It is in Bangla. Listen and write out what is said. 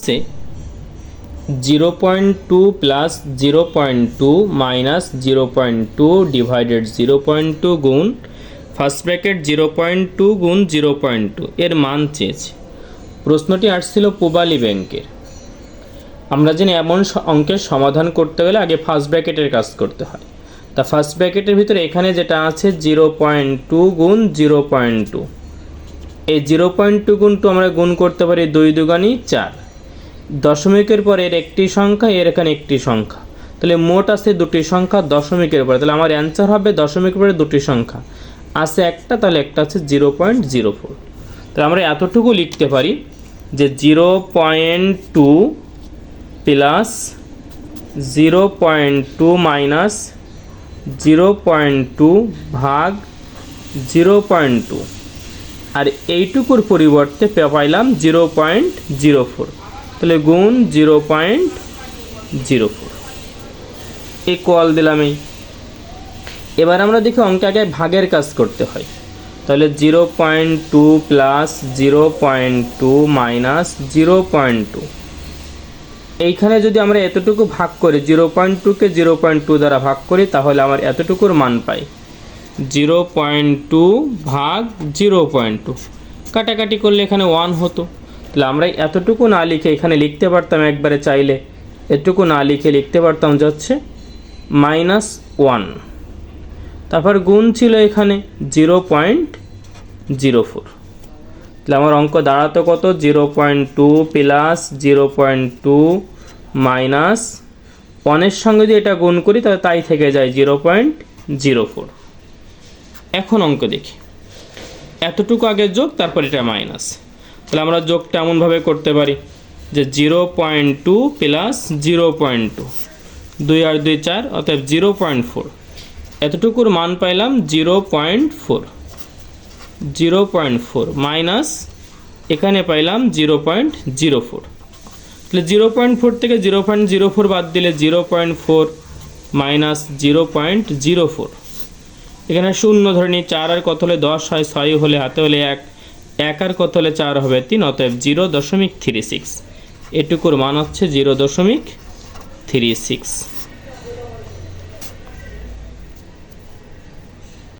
আসছে 0.2 প্লাস 0.2 মাইনাস 0.2 ডিভাইডেড 0.2 গুণ ফার্স্ট ব্র্যাকেট 0.2 গুণ 0.2 এর মান চেয়েছে। প্রশ্নটি আসছিল পূবালী ব্যাংকের। আমরা জানি এমন অঙ্কের সমাধান করতে গেলে আগে ফার্স্ট ব্র্যাকেটের কাজ করতে হয়। তা ফার্স্ট ব্র্যাকেটের ভিতরে এখানে যেটা আছে 0.2 গুণ 0.2, এই 0.2 গুণ 2 আমরা গুণ করতে পারি 2 দুগুণে 4, দশমিকের পরে এর একটি সংখ্যা, এর এখানে একটি সংখ্যা, তাহলে মোট আছে দুটি সংখ্যা দশমিকের পরে, তাহলে আমার অ্যান্সার হবে দশমিকের পরে দুটি সংখ্যা আছে একটা, তাহলে একটা আছে 0.04। তাহলে আমরা এতটুকু লিখতে পারি যে 0.2 প্লাস 0.2 মাইনাস 0.2 ভাগ 0.2, আর এইটুকুর পরিবর্তে পাইলাম 0.04, তাহলে গুণ 0.04 ইকুয়াল দিলাম এই। এবার আমরা দেখি অঙ্কে আগে ভাগের কাজ করতে হয়, তাহলে 0.2 প্লাস 0.2 মাইনাস 0.2, এইখানে যদি আমরা এতটুকু ভাগ করি 0.2কে 0.2 দ্বারা ভাগ করি তাহলে আমার এতটুকুর মান পাই 0.2 ভাগ 0.2, কাটাকাটি করলে এখানে 1 হতো, তাহলে আমরা এতটুকু না লিখে এখানে লিখতে পারতাম একবারে চাইলে, এতটুকু না লিখে লিখতে পারতাম যে হচ্ছে -1, তারপর গুণ ছিল এখানে 0.04, তাহলে আমার অঙ্ক দাঁড়াতো কত 0.2 প্লাস 0.2 মাইনাস 1 সঙ্গে যদি এটা গুণ করি তাহলে তাই থেকে যায় 0.04। এখন অঙ্ক দেখি, এতটুকু আগে যোগ তারপর এটা মাইনাস, তাহলে আমরা যোগটা এমনভাবে করতে পারি যে 0.2 প্লাস 0.2, 2 আর 2 4, অতএব 0.4, এতটুকুর মান পাইলাম 0.4 মাইনাস এখানে পাইলাম 0.04, তাহলে 0.4 থেকে 0.04 বাদ দিলে 0.4 মাইনাস 0.04, এখানে 0 ধরে নিই, 4 আর কত হলে 10 হয়, 6 হলে হাতে হলে 1, 1 আর কত হলে 4 হবে 3, অতএব 0.36, এটুকুর মান হচ্ছে 0.36।